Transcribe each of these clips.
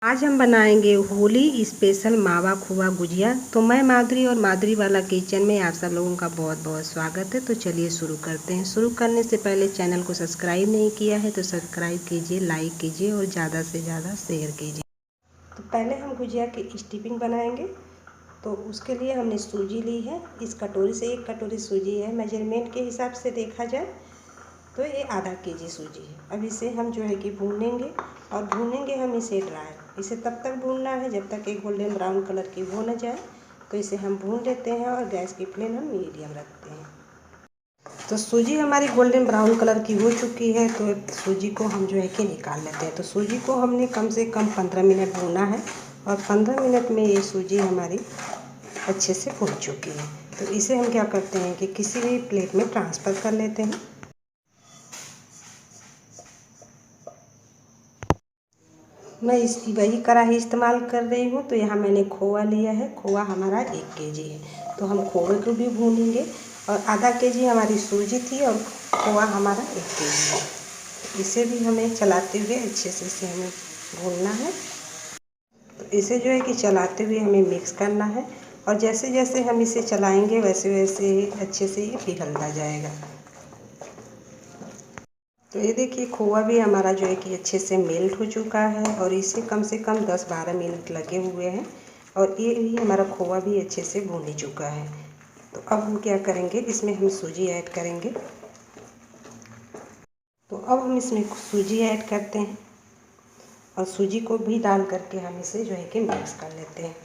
आज हम बनाएंगे होली स्पेशल मावा खोवा गुजिया। तो मैं माधुरी और माधुरी वाला किचन में आप सब लोगों का बहुत बहुत स्वागत है। तो चलिए शुरू करते हैं। शुरू करने से पहले चैनल को सब्सक्राइब नहीं किया है तो सब्सक्राइब कीजिए, लाइक कीजिए और ज़्यादा से ज़्यादा शेयर कीजिए। तो पहले हम गुजिया की स्टफिंग बनाएंगे। तो उसके लिए हमने सूजी ली है। इस कटोरी से 1 कटोरी सूजी है। मेजरमेंट के हिसाब से देखा जाए तो ये आधा केजी सूजी है। अब इसे हम जो है कि भूनेंगे और भूनेंगे हम इसे ड्राई। इसे तब तक भूनना है जब तक एक गोल्डन ब्राउन कलर की हो न जाए। तो इसे हम भून लेते हैं और गैस की फ्लेम हम मीडियम रखते हैं। तो सूजी हमारी गोल्डन ब्राउन कलर की हो चुकी है। तो सूजी को हम जो है कि निकाल लेते हैं। तो सूजी को हमने कम से कम 15 मिनट भूना है और 15 मिनट में ये सूजी हमारी अच्छे से भून चुकी है। तो इसे हम क्या करते हैं कि किसी भी प्लेट में ट्रांसफ़र कर लेते हैं। मैं इसकी वही कढ़ाई इस्तेमाल कर रही हूँ। तो यहाँ मैंने खोआ लिया है। खोआ हमारा 1 केजी है। तो हम खोए को भी भूनेंगे और आधा केजी हमारी सूजी थी और खोआ हमारा 1 केजी है। इसे भी हमें चलाते हुए अच्छे से इसे हमें भूनना है। तो इसे जो है कि चलाते हुए हमें मिक्स करना है और जैसे जैसे हम इसे चलाएँगे वैसे वैसे अच्छे से ये पिघलता जाएगा। तो ये देखिए खोआ भी हमारा जो है कि अच्छे से मेल्ट हो चुका है और इसे कम से कम 10-12 मिनट लगे हुए हैं और ये भी हमारा खोआ भी अच्छे से भून ही चुका है। तो अब हम क्या करेंगे, इसमें हम सूजी ऐड करेंगे। तो अब हम इसमें सूजी ऐड करते हैं और सूजी को भी डाल करके हम इसे जो है कि मिक्स कर लेते हैं।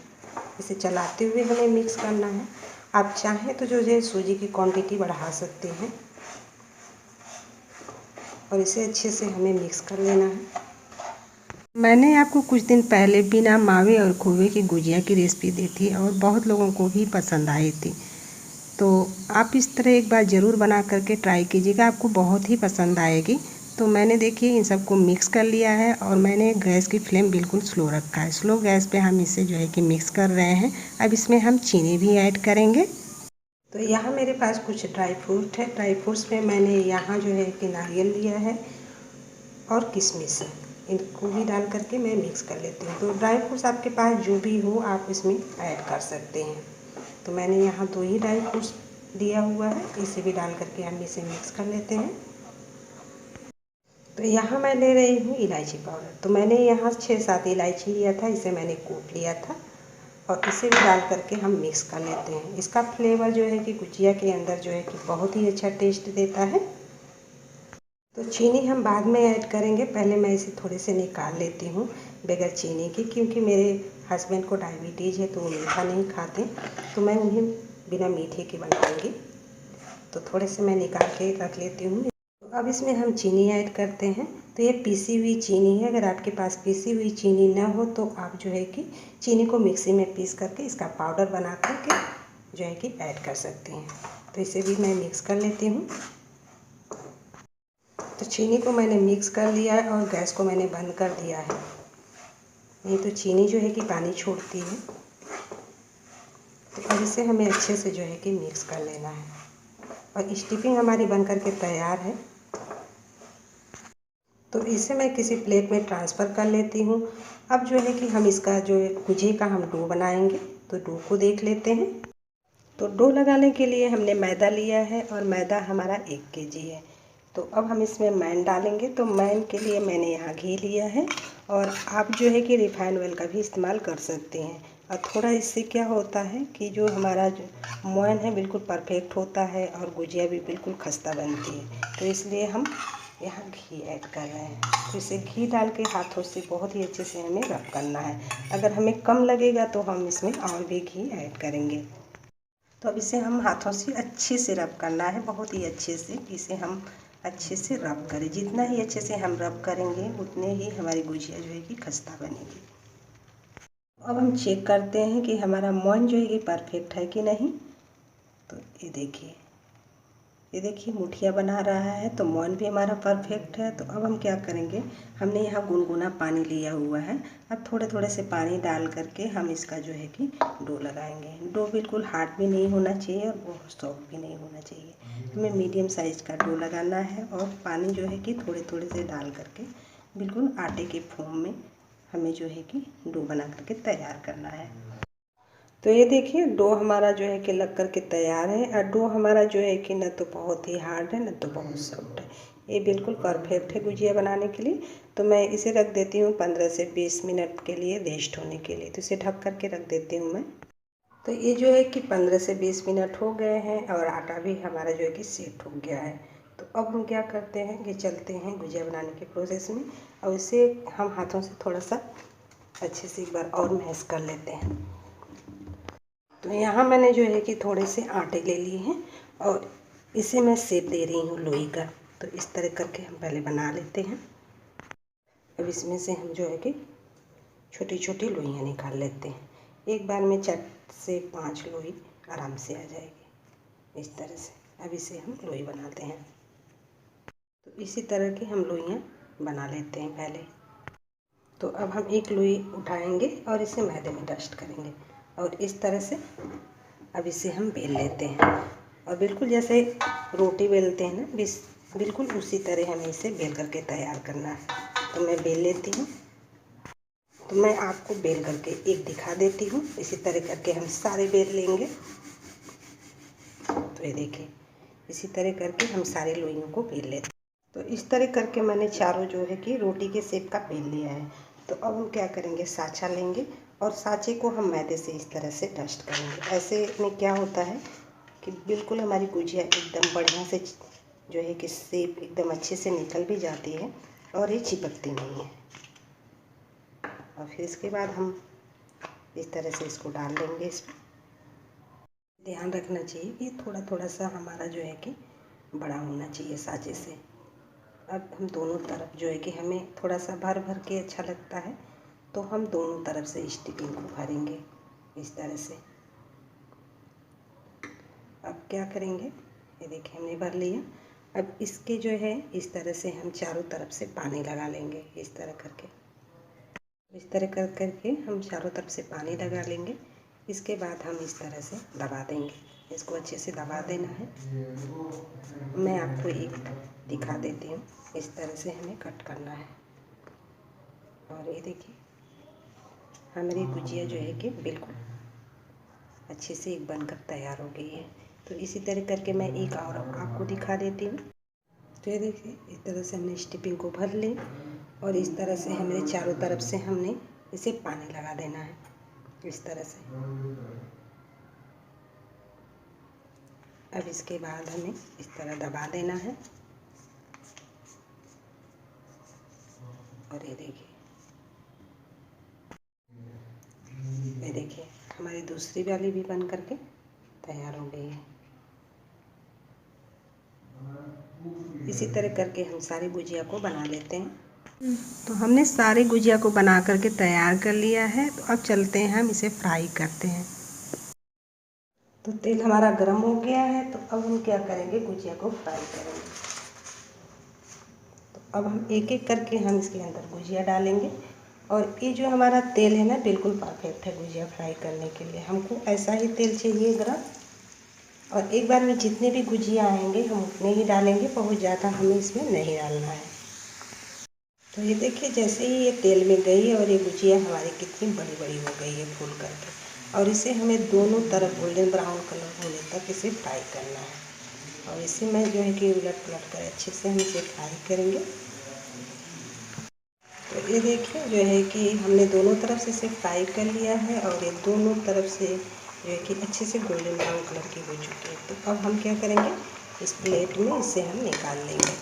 इसे चलाते हुए हमें मिक्स करना है। आप चाहें तो जो है सूजी की क्वांटिटी बढ़ा सकते हैं और इसे अच्छे से हमें मिक्स कर लेना है। मैंने आपको कुछ दिन पहले बिना मावे और खोए की गुजिया की रेसिपी दी थी और बहुत लोगों को भी पसंद आई थी। तो आप इस तरह एक बार ज़रूर बना करके ट्राई कीजिएगा, आपको बहुत ही पसंद आएगी। तो मैंने देखिए इन सबको मिक्स कर लिया है और मैंने गैस की फ्लेम बिल्कुल स्लो रखा है। स्लो गैस पे हम इसे जो है कि मिक्स कर रहे हैं। अब इसमें हम चीनी भी ऐड करेंगे। तो यहाँ मेरे पास कुछ ड्राई फ्रूट है। ड्राई फ्रूट्स में मैंने यहाँ जो है कि नारियल लिया है और किशमिश है। इनको भी डाल करके मैं मिक्स कर लेती हूँ। तो ड्राई फ्रूट्स आपके पास जो भी हो आप इसमें ऐड कर सकते हैं। तो मैंने यहाँ 2 ही ड्राई फ्रूट्स दिया हुआ है। इसे भी डाल करके हम इसे मिक्स कर लेते हैं। तो यहाँ मैं ले रही हूँ इलायची पाउडर। तो मैंने यहाँ 6-7 इलायची लिया था, इसे मैंने कूट लिया था और इसे भी डाल करके हम मिक्स कर लेते हैं। इसका फ्लेवर जो है कि गुजिया के अंदर जो है कि बहुत ही अच्छा टेस्ट देता है। तो चीनी हम बाद में ऐड करेंगे, पहले मैं इसे थोड़े से निकाल लेती हूँ बगैर चीनी की, क्योंकि मेरे हस्बैंड को डायबिटीज़ है तो वो मीठा नहीं खाते। तो मैं उन्हें बिना मीठे के बनाऊँगी। तो थोड़े से मैं निकाल के रख लेती हूँ। तो अब इसमें हम चीनी ऐड करते हैं। तो ये पीसी हुई चीनी है। अगर आपके पास पीसी हुई चीनी ना हो तो आप जो है कि चीनी को मिक्सी में पीस करके इसका पाउडर बना करके जो है कि ऐड कर सकते हैं। तो इसे भी मैं मिक्स कर लेती हूँ। तो चीनी को मैंने मिक्स कर लिया है और गैस को मैंने बंद कर दिया है, नहीं तो चीनी जो है कि पानी छोड़ती है। तो अब इसे हमें अच्छे से जो है कि मिक्स कर लेना है और स्टफिंग हमारी बन करके तैयार है। तो इसे मैं किसी प्लेट में ट्रांसफ़र कर लेती हूँ। अब जो है कि हम इसका जो गुजिया का हम डो बनाएंगे। तो डो को देख लेते हैं। तो डो लगाने के लिए हमने मैदा लिया है और मैदा हमारा 1 केजी है। तो अब हम इसमें मैन डालेंगे। तो मैन के लिए मैंने यहाँ घी लिया है और आप जो है कि रिफाइंड ऑयल का भी इस्तेमाल कर सकते हैं। और थोड़ा इससे क्या होता है कि जो हमारा जो मोयन है बिल्कुल परफेक्ट होता है और गुजिया भी बिल्कुल खस्ता बनती है। तो इसलिए हम यहाँ घी ऐड कर रहे हैं। तो इसे घी डाल के हाथों से बहुत ही अच्छे से हमें रब करना है। अगर हमें कम लगेगा तो हम इसमें और भी घी ऐड करेंगे। तो अब इसे हम हाथों से अच्छे से रब करना है, बहुत ही अच्छे से इसे हम अच्छे से रब करें। जितना ही अच्छे से हम रब करेंगे उतने ही हमारी गुजिया जो है कि खस्ता बनेगी। अब हम चेक करते हैं कि हमारा मोयन जो है कि परफेक्ट है कि नहीं। तो ये देखिए मुठिया बना रहा है तो मोयन भी हमारा परफेक्ट है। तो अब हम क्या करेंगे, हमने यहाँ गुनगुना पानी लिया हुआ है। अब थोड़े थोड़े से पानी डाल करके हम इसका जो है कि डो लगाएंगे। डो बिल्कुल हार्ड भी नहीं होना चाहिए और बहुत सॉफ्ट भी नहीं होना चाहिए। हमें मीडियम साइज़ का डो लगाना है और पानी जो है कि थोड़े थोड़े से डाल करके बिल्कुल आटे के फॉर्म में हमें जो है कि डो बना करके तैयार करना है। तो ये देखिए डो हमारा जो है कि लग करके तैयार है। और डो हमारा जो है कि न तो बहुत ही हार्ड है न तो बहुत सॉफ्ट है, ये बिल्कुल परफेक्ट है गुजिया बनाने के लिए। तो मैं इसे रख देती हूँ 15 से 20 मिनट के लिए रेस्ट होने के लिए। तो इसे ढक करके रख देती हूँ मैं। तो ये जो है कि 15 से 20 मिनट हो गए हैं और आटा भी हमारा जो है कि सेट हो गया है। तो अब हम क्या करते हैं कि चलते हैं गुजिया बनाने के प्रोसेस में, और इसे हम हाथों से थोड़ा सा अच्छे से एक बार और मैश कर लेते हैं। तो यहाँ मैंने जो है कि थोड़े से आटे ले लिए हैं और इसे मैं शेप दे रही हूँ लोई का। तो इस तरह करके हम पहले बना लेते हैं। अब इसमें से हम जो है कि छोटी छोटी लोइयाँ निकाल लेते हैं। एक बार में 4 से 5 लोई आराम से आ जाएगी इस तरह से। अब इसे हम लोई बनाते हैं। तो इसी तरह की हम लोइयाँ बना लेते हैं पहले। तो अब हम एक लोई उठाएंगे और इसे मैदे में डस्ट करेंगे और इस तरह से अब इसे हम बेल लेते हैं। और बिल्कुल जैसे रोटी बेलते हैं ना, बिल्कुल उसी तरह हमें इसे बेल करके तैयार करना है। तो मैं बेल लेती हूँ। तो मैं आपको बेल करके एक दिखा देती हूँ। इसी तरह करके हम सारे बेल लेंगे। तो ये देखिए इसी तरह करके हम सारे लोइयों को बेल लेते हैं। तो इस तरह करके मैंने चारों जो है कि रोटी के शेप का बेल लिया है। तो अब हम क्या करेंगे, साँचा लेंगे और साँचे को हम मैदे से इस तरह से डस्ट करेंगे। ऐसे में क्या होता है कि बिल्कुल हमारी गुजिया एकदम बढ़िया से जो है कि शेप एकदम अच्छे से निकल भी जाती है और ये चिपकती नहीं है। और फिर इसके बाद हम इस तरह से इसको डाल देंगे। इसमें ध्यान रखना चाहिए कि थोड़ा थोड़ा सा हमारा जो है कि बड़ा होना चाहिए साँचे से। अब हम दोनों तरफ जो है कि हमें थोड़ा सा भर भर के अच्छा लगता है, तो हम दोनों तरफ से स्टिकिंग को भरेंगे इस तरह से। अब क्या करेंगे, ये देखिए हमने भर लिया। अब इसके जो है इस तरह से हम चारों तरफ से पानी लगा लेंगे इस तरह करके। इस तरह कर करके हम चारों तरफ से पानी लगा लेंगे। इसके बाद हम इस तरह से दबा देंगे, इसको अच्छे से दबा देना है। मैं आपको एक दिखा देती हूँ, इस तरह से हमें कट करना है। और ये देखिए हमारी गुजिया जो है कि बिल्कुल अच्छे से एक बनकर तैयार हो गई है। तो इसी तरह करके मैं एक और आपको दिखा देती हूँ। तो ये देखिए इस तरह से हमने स्टिपिंग को भर ली और इस तरह से हमें चारों तरफ से हमने इसे पानी लगा देना है इस तरह से। अब इसके बाद हमें इस तरह दबा देना है। और ये देखिए हमारी दूसरी वाली भी बन करके तैयार हो गई है। इसी तरह करके हम सारी गुजिया को बना लेते हैं। तो हमने सारी गुजिया को बना करके तैयार कर लिया है। तो अब चलते हैं हम इसे फ्राई करते हैं। तो तेल हमारा गर्म हो गया है। तो अब हम क्या करेंगे, गुजिया को फ्राई करेंगे। तो अब हम एक एक करके हम इसके अंदर गुजिया डालेंगे। और ये जो हमारा तेल है ना, बिल्कुल परफेक्ट है गुजिया फ्राई करने के लिए। हमको ऐसा ही तेल चाहिए गरम। और एक बार में जितने भी गुजिया आएंगे हम उतने ही डालेंगे, बहुत ज़्यादा हमें इसमें नहीं डालना है। तो ये देखिए जैसे ही ये तेल में गई और ये गुजिया हमारी कितनी बड़ी बड़ी हो गई है फूल करके। और इसे हमें दोनों तरफ गोल्डन ब्राउन कलर होने तक इसे फ्राई करना है। और इसे मैं जो है कि उलट पुलट कर अच्छे से हम इसे फ्राई करेंगे। तो ये देखिए जो है कि हमने दोनों तरफ से इसे फ्राई कर लिया है और ये दोनों तरफ से जो है कि अच्छे से गोल्डन ब्राउन कलर की हो चुकी है। तो अब हम क्या करेंगे, इस प्लेट में इसे हम निकाल लेंगे।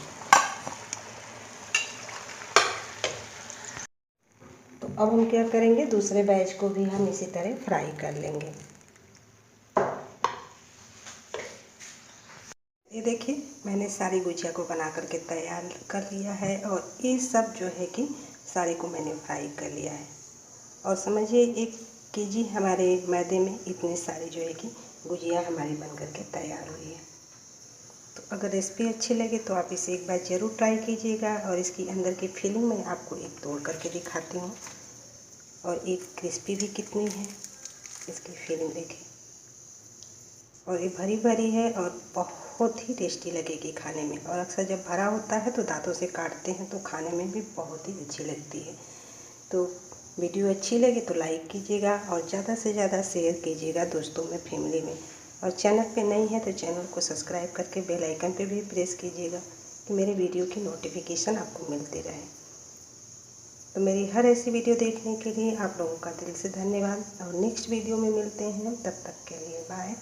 तो अब हम क्या करेंगे, दूसरे बैच को भी हम इसी तरह फ्राई कर लेंगे। ये देखिए मैंने सारी गुजिया को बना करके तैयार कर लिया है और ये सब जो है कि सारे को मैंने फ्राई कर लिया है। और समझिए 1 केजी हमारे मैदे में इतने सारे जो है कि गुजिया हमारी बन करके तैयार हुई है। तो अगर रेसिपी अच्छी लगे तो आप इसे एक बार ज़रूर ट्राई कीजिएगा। और इसकी अंदर की फीलिंग मैं आपको एक तोड़ करके दिखाती हूँ। और एक क्रिस्पी भी कितनी है, इसकी फीलिंग देखिए। और ये भरी भरी है और बहुत ही टेस्टी लगेगी खाने में। और अक्सर जब भरा होता है तो दांतों से काटते हैं तो खाने में भी बहुत ही अच्छी लगती है। तो वीडियो अच्छी लगे तो लाइक कीजिएगा और ज़्यादा से ज़्यादा शेयर कीजिएगा दोस्तों में, फैमिली में। और चैनल पे नई है तो चैनल को सब्सक्राइब करके बेल आइकन पे भी प्रेस कीजिएगा कि मेरे वीडियो की नोटिफिकेशन आपको मिलती रहे। तो मेरी हर ऐसी वीडियो देखने के लिए आप लोगों का दिल से धन्यवाद और नेक्स्ट वीडियो में मिलते हैं, तब तक के लिए बाय।